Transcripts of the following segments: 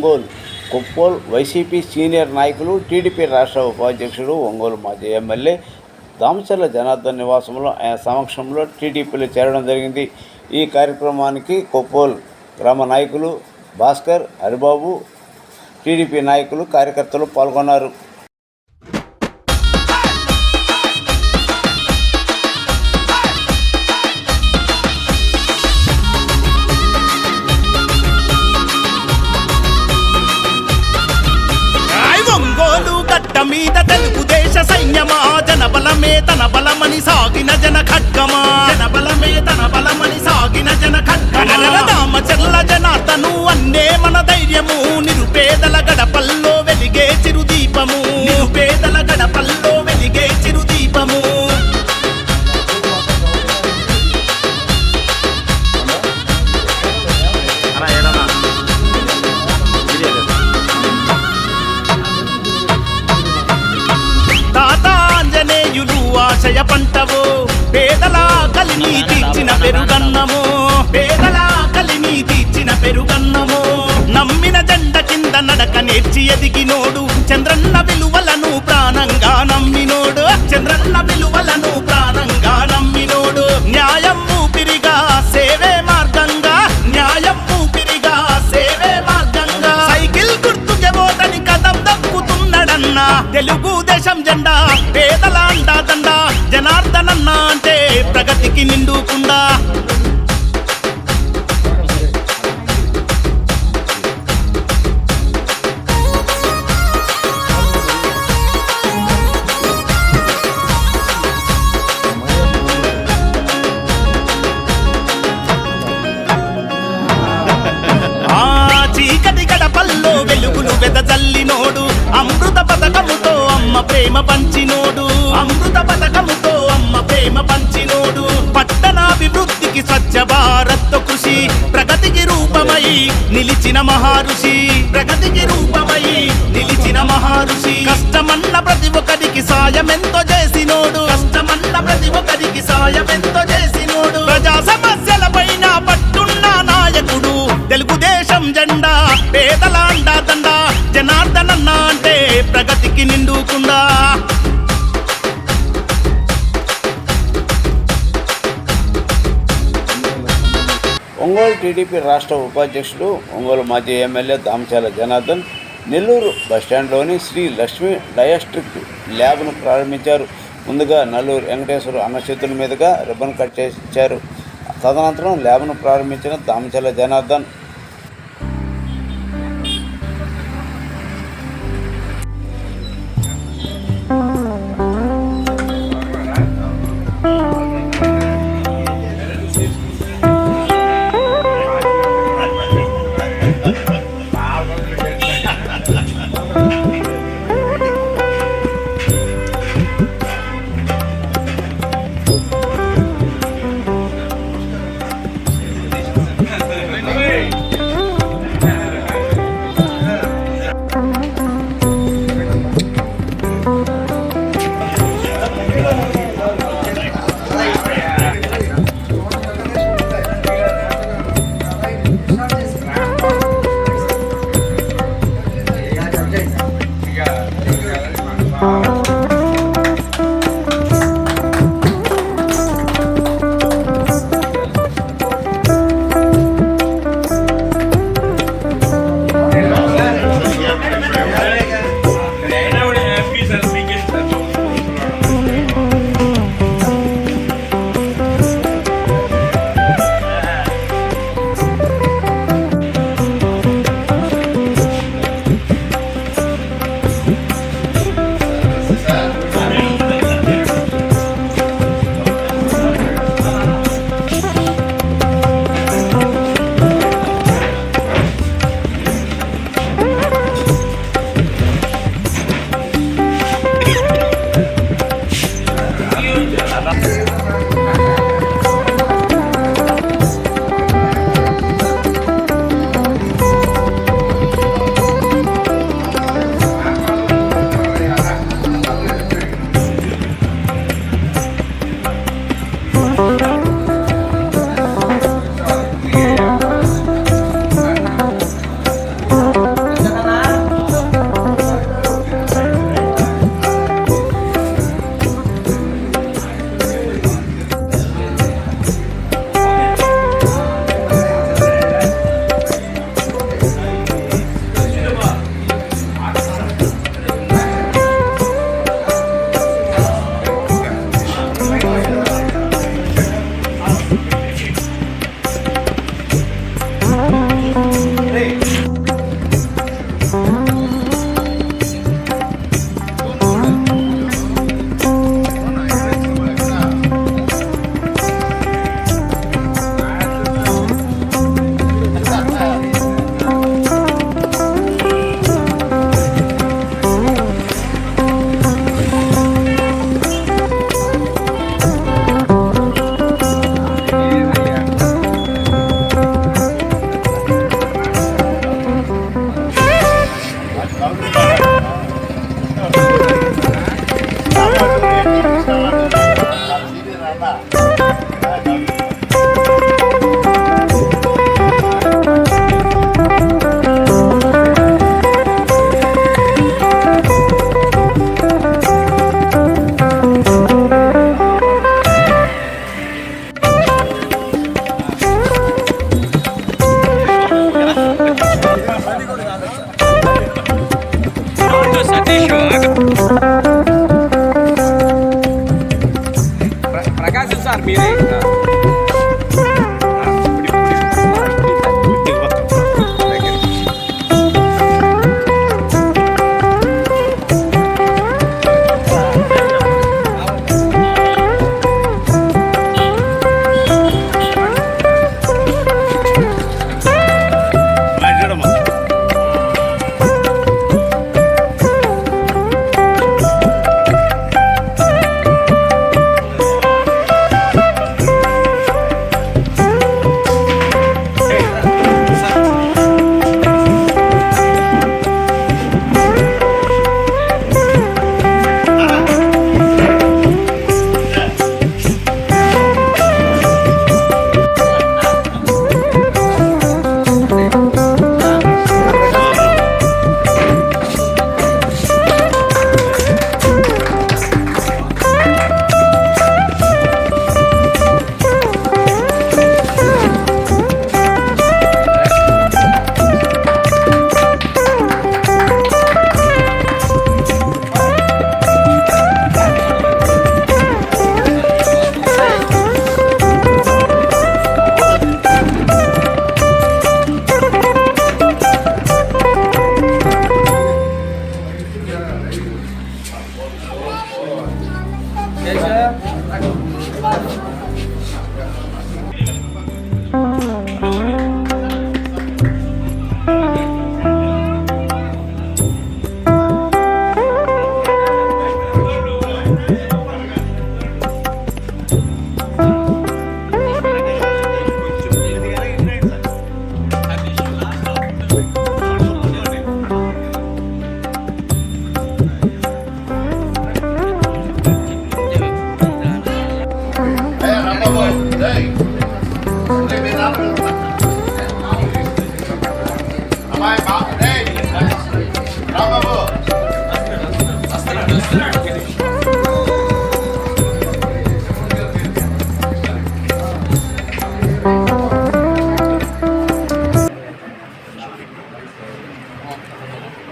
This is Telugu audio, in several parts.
ఒంగోలు కొప్పోల్ వైసీపీ సీనియర్ నాయకులు, టీడీపీ రాష్ట్ర ఉపాధ్యక్షుడు, ఒంగోలు మాజీ ఎమ్మెల్యే దామచర్ల జనార్దన్ నివాసంలో ఆయన సమక్షంలో టీడీపీలో చేరడం జరిగింది. ఈ కార్యక్రమానికి కొప్పోల్ గ్రామ నాయకులు భాస్కర్, హరిబాబు, టీడీపీ నాయకులు, కార్యకర్తలు పాల్గొన్నారు. మీద తెలుగుదేశ సైన్యమా, జనబలమే తన బలమని సాగిన జన ఖడ్గమా, జనబలమే తన బలమని సాగిన జన ఖడ్గమా. దామచర్ల జనార్దను అన్నే మన ధైర్యము, నిరుపేదల గడపల్లో వెలిగే చిరుదీపము, నిరుపేదల గడపల్లో వెలిగే చిరుదీపము. ఆశయ పంటవో, పేదల కలిని తీర్చిన పెరుగన్నమో, పేదల కలిని తీర్చిన పెరుగన్నమో. నమ్మిన జెండ కింద నడక నేర్చి ఎదిగినోడు, చంద్రన్న విలువలను ప్రాణంగా నమ్మినోడు, చంద్రన్న విలువలను ప్రాణంగా నమ్మినోడు. న్యాయం ఊపిరిగా సేవే మార్గంగా, న్యాయం ఊపిరిగా సేవే మార్గంగా. సైకిల్ గుర్తుకే ఓటని కదం దక్కుతున్నాడన్నా, తెలుగుదేశం జెండా పేదల అండాదండ. జనార్దనన్న అంటే ప్రగతికి నిండుకుండా. చీకటి గడపల్లో వెలుగులు వెదజల్లినోడు, అమృత పథకముతో అమ్మ ప్రేమ పంచినోడు, అమృత పథకముతో అమ్మ ప్రేమ పంచినోడు. పట్టణాభివృద్ధికి స్వచ్ఛ భారత్ కృషి, ప్రగతికి రూపమై నిలిచిన మహారుషి, ప్రగతికి రూపమై నిలిచిన మహారుషి. కష్టమన్న ప్రతి ఒక్కరికి సాయమెంతో చేసినోడు, కష్టమన్న ప్రతి ఒక్కరికి సాయమెంతో చేసినోడు. ప్రజా సమస్యల పైన పట్టున్న నాయకుడు, తెలుగుదేశం జెండా పేదల అండాదండ. జనార్దనన్న అంటే ప్రగతికి నిండుకుండా. ఒంగోలు టీడీపీ రాష్ట్ర ఉపాధ్యక్షుడు, ఒంగోలు మాజీ ఎమ్మెల్యే దామచర్ల జనార్దన్ నెల్లూరు బస్టాండ్లోని శ్రీ లక్ష్మీ డయాస్ట్రిక్ ల్యాబ్ను ప్రారంభించారు. ముందుగా నల్లూరు వెంకటేశ్వర అన్న చేతుల మీదుగా రిబ్బన్ కట్ చేశారు. తదనంతరం ల్యాబ్ను ప్రారంభించిన దామచర్ల జనార్దన్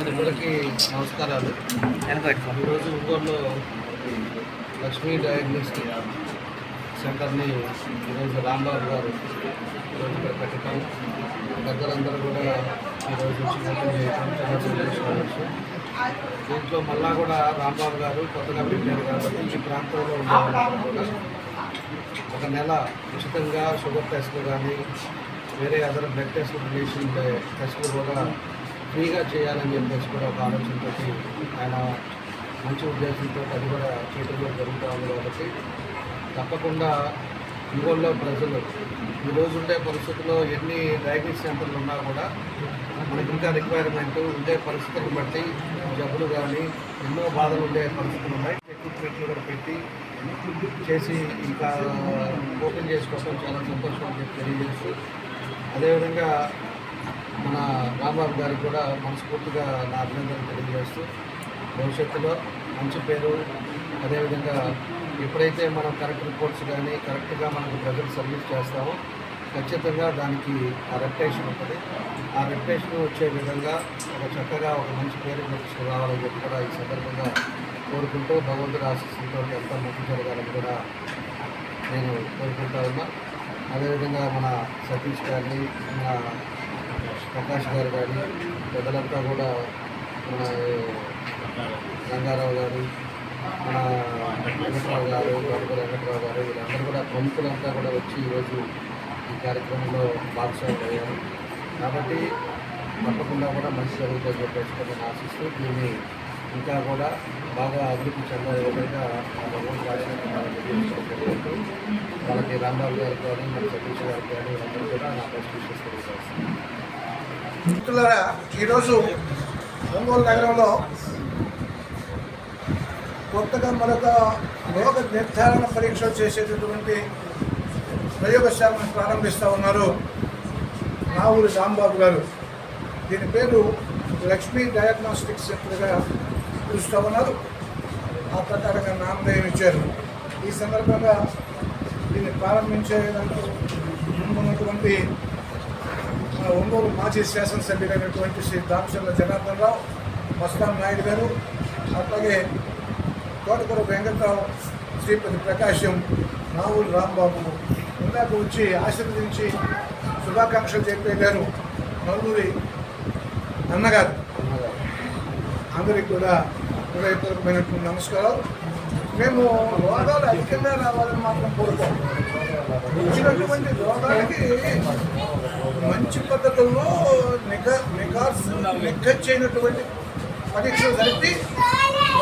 అందరికీ నమస్కారాలు. ఈరోజు ఒంగోలులో లక్ష్మీ డయాగ్నోస్టిక్ సెంటర్ని ఈరోజు రాంబాబు గారు ఈరోజు ఇక్కడ పెట్టడం, పెద్దలందరూ కూడా ఈరోజు వచ్చి ఓపెన్ చేయడం చాలా సంతోషం. దీంట్లో మళ్ళా కూడా రాంబాబు గారు కొత్తగా పెట్టారు కాబట్టి ఈ ప్రాంతంలో ఉండేవాళ్ళు కూడా ఒక నెల ఉచితంగా షుగర్ టెస్టులు కానీ వేరే అదర్ బ్లడ్ టెస్ట్ రిలేషన్ టెస్టులు కూడా ఫ్రీగా చేయాలని చెప్పేసి కూడా ఒక ఆలోచనతో ఆయన మంచి ఉద్దేశంతో అది కూడా చేయడంలో జరుగుతూ ఉంది. కాబట్టి తప్పకుండా ఒంగోలులో ప్రజలు ఈరోజు ఉండే పరిస్థితుల్లో ఎన్ని డయాగ్నోస్టిక్ సెంటర్లు ఉన్నా కూడా మనకి ఇంకా రిక్వైర్మెంట్ ఉండే పరిస్థితులను బట్టి జబ్బులు కానీ ఎన్నో బాధలు ఉండే పరిస్థితులు ఉన్నాయి. ఎక్విప్మెంట్లు కూడా పెట్టి చేసి ఇంకా ఓపెన్ చేసుకోవడం చాలా సంతోషం అని చెప్పి తెలియజేస్తూ, అదేవిధంగా మన రాంబాబు గారికి కూడా మనస్ఫూర్తిగా నా అభినందనలు తెలియజేస్తూ, భవిష్యత్తులో మంచి పేరు, అదేవిధంగా ఎప్పుడైతే మనం కరెక్ట్ రిపోర్ట్స్ కానీ కరెక్ట్గా మనకు ప్రజలు సర్వీస్ చేస్తామో ఖచ్చితంగా దానికి ఆ రెప్యుటేషన్ ఉంటుంది. ఆ రెప్యుటేషన్ వచ్చే విధంగా ఒక చక్కగా ఒక మంచి పేరు ప్రతిష్ట రావాలని చెప్పి కూడా ఈ సందర్భంగా కోరుకుంటూ, భగవంతుడి ఆశీస్సులతో ఎంత మంచి జరగాలని కూడా నేను కోరుకుంటా ఉన్నా. అదేవిధంగా మన సతీష్ గారిని, మన ప్రకాష్ గారు కానీ పెద్దలంతా కూడా, మన రంగారావు గారు, మన వెంకట్రావు గారు, గౌరవ వెంకట్రావు గారు, వీళ్ళందరూ కూడా ప్రముఖులంతా కూడా వచ్చి ఈరోజు ఈ కార్యక్రమంలో భాగస్వాములు అయ్యారు. కాబట్టి తప్పకుండా కూడా మంచి జరుగుతుందని చెప్పేసి నేను ఆశిస్తూ, దీన్ని ఇంకా కూడా బాగా అభివృద్ధి చెందే విధంగా భగవంతుడు రాసినట్టు వాళ్ళకి రాంబాబు గారికి కానీ, మన సతీష్ గారికి కానీ అందరూ కూడా నా బెస్ట్ విషెస్ తెలియజేస్తాను. మిత్రులారా, ఈరోజు ఒంగోలు నగరంలో కొత్తగా మరొక రోగ నిర్ధారణ పరీక్షలు చేసేటటువంటి ప్రయోగశాలను ప్రారంభిస్తూ ఉన్నారు రావురి రాంబాబు గారు. దీని పేరు లక్ష్మీ డయాగ్నోస్టిక్ సెంటర్గా పిలుస్తూ ఉన్నారు. ఆ ప్రకారంగా నామధేయం ఇచ్చారు. ఈ సందర్భంగా దీన్ని ప్రారంభించేందుకు ముందున్నటువంటి మన ఒంగోలు మాజీ శాసనసభ్యులైనటువంటి శ్రీ దామచర్ల జనార్దన్ రావు, మస్తాన్ నాయుడు గారు, అట్లాగే తోటకూర వెంకట్రావు, శ్రీపతి ప్రకాశం, రావుల్ రాంబాబు ఇందాక వచ్చి ఆశీర్వదించి శుభాకాంక్షలు చెప్పేగారు నలుగురి అన్నగారు. అందరికీ కూడా హృదయపూర్వకమైనటువంటి నమస్కారాలు. మేము రోగాలు అధికంగా రావాలని మాత్రం కోరుకోం. వచ్చినటువంటి రోగాలకి మంచి పద్ధతుల్లో నిఖచ్చైనటువంటి పరీక్షలు జరిపి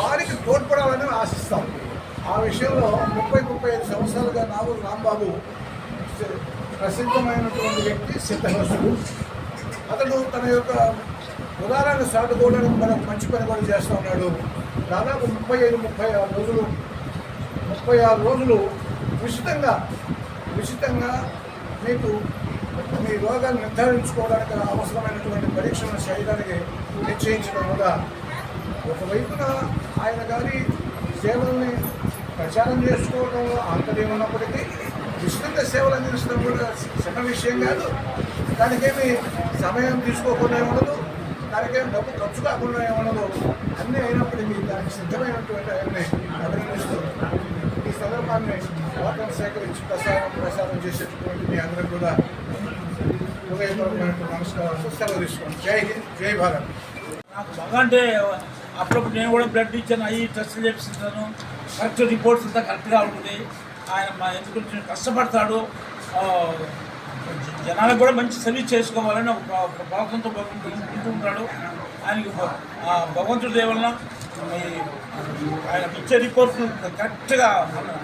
వారికి తోడ్పడాలని ఆశిస్తాం. ఆ విషయంలో 30-35 సంవత్సరాలుగా రావుల్ రాంబాబు ప్రసిద్ధమైనటువంటి వ్యక్తి, సిద్ధహస్తుడు. అతడు తన యొక్క ఉదాహరణ సాటుకోవడానికి మనకు మంచి పని కూడా చేస్తూ ఉన్నాడు. దాదాపు 36 రోజులు ఉచితంగా మీకు మీ రోగాన్ని నిర్ధారించుకోవడానికి అవసరమైనటువంటి పరీక్షలను చేయడానికి నిశ్చయించడం కూడా ఒకవైపున ఆయన గారి సేవల్ని ప్రచారం చేసుకోవడంలో ఆంతర్యం ఉన్నప్పటికీ ఉచితంగా సేవలు అందించడం కూడా చిన్న విషయం కాదు. దానికేమి సమయం తీసుకోకుండా ఉండదు, దానికేం డబ్బు ఖర్చు కాకుండా ఉండదు. అన్నీ అయినప్పటికీ దానికి సిద్ధమైనటువంటి ఆయన్ని అభినందిస్తూ ఈ సందర్భాన్ని వార్తను సేకరించి ప్రసారం చేసేటటువంటి మీ అందరికీ కూడా హృదయపూర్వకమైనటువంటి నమస్కారాలు. సెలవు తీసుకోండి. జై హింద్, జై భారత్. నాకు బాగా అంటే అప్పుడప్పుడు నేను కూడా బ్లడ్ ఇచ్చాను, అవి టెస్టులు చేపిస్తుంటాను. కరెక్ట్ రిపోర్ట్స్ అంతా కరెక్ట్గా ఉంటుంది. ఆయన మా ఎందుకు కష్టపడతాడు, జనాలకు కూడా మంచి సర్వీస్ చేసుకోవాలని ఒక భావంతో ఉంటూ ఉంటాడు. ఆయనకి భగవంతుడి దయ వలన ఆయన ఇచ్చే రిపోర్ట్ను కరెక్ట్గా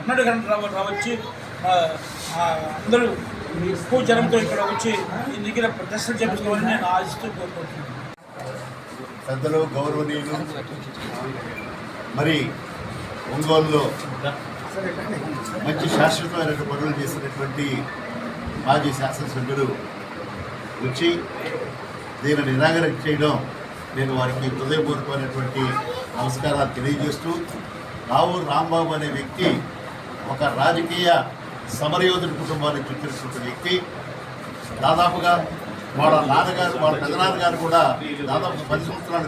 100 రావచ్చి అందరూ ఎక్కువ జనంతో ఇక్కడ వచ్చి ఈ దగ్గర టెస్టులు చేపించుకోవాలని నేను ఆశిస్తూ కోరుకుంటున్నాను. పెద్దలు గౌరవనీయులు మరి ఒంగోలులో మంచి శాశ్వతమైనటువంటి పనులు చేసినటువంటి మాజీ శాసనసభ్యులు వచ్చి దీనిని నిరాకరణ చేయడం నేను వారికి హృదయపూర్వకమైనటువంటి నమస్కారాలు తెలియజేస్తూ, రావూరు రాంబాబు అనే వ్యక్తి ఒక రాజకీయ సమరయోధుడి కుటుంబానికి చెందినటువంటి వ్యక్తి. దాదాపుగా వాళ్ళ నాన్నగారు, వాళ్ళ పెదనాన్నగారు కూడా దాదాపు 10 సంవత్సరాలు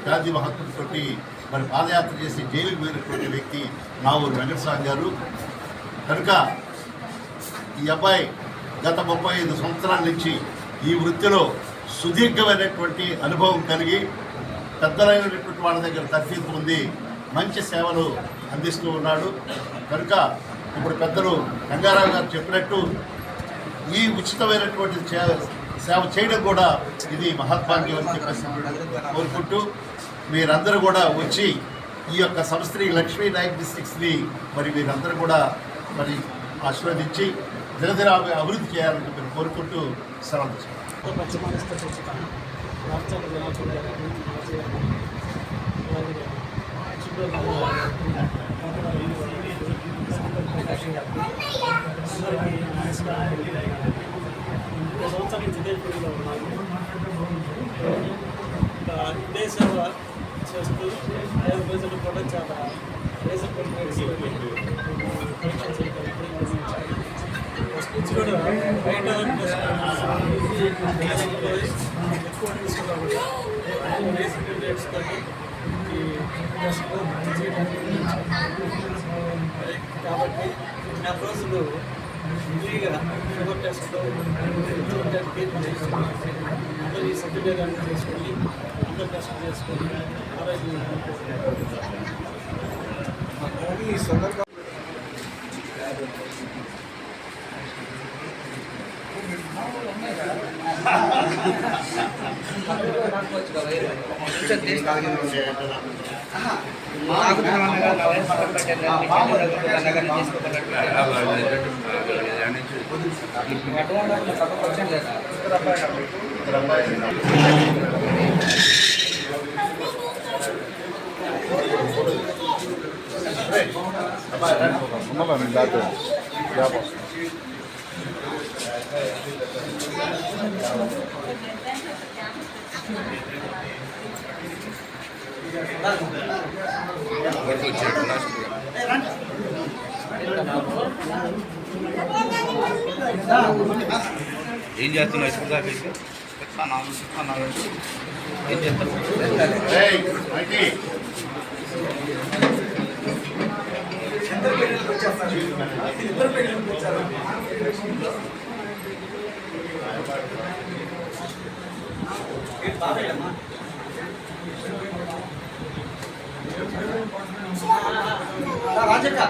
గాంధీ మహాత్ముడితో మరి పాదయాత్ర చేసి జైలుకు పోయినటువంటి వ్యక్తి రావూరు వెంకటస్వామి గారు. కనుక ఈ అబ్బాయి గత 35 సంవత్సరాల నుంచి ఈ వృత్తిలో సుదీర్ఘమైనటువంటి అనుభవం కలిగి పెద్దలైనటువంటి వాళ్ళ దగ్గర తర్ఫీదు పొంది మంచి సేవలు అందిస్తూ ఉన్నాడు. కనుక ఇప్పుడు పెద్దలు రంగారావు గారు చెప్పినట్టు ఈ ఉచితమైనటువంటి సేవ చేయడం కూడా ఇది మహత్వాంగం అని చెప్పేసి కోరుకుంటూ మీరందరూ కూడా వచ్చి ఈ యొక్క సంస్థని లక్ష్మీ డయాగ్నోస్టిక్స్ని మరి మీరందరూ కూడా మరి ఆశీర్వదించి దినదిన అభివృద్ధి చేయాలని చెప్పి కోరుకుంటూ సెలవు ఇదే సేవ చేస్తూ 5 రోజులు కూడా చాలా రేషన్ కూడా బయట ఎక్కువ తీసుకుంటాము. రేషన్ రేట్స్ కాబట్టి 4 రోజులు ఫ్రీగా షుగర్ టెస్ట్ అందరి సర్టిఫికేట్ చేసుకొని అందరు టెస్ట్ చేసుకొని ఆరోగ్యం ఈ సందర్భంగా ఏం చేస్తున్నావు ఇప్పుడు దాకా ఏం చేస్తాను రాజక్క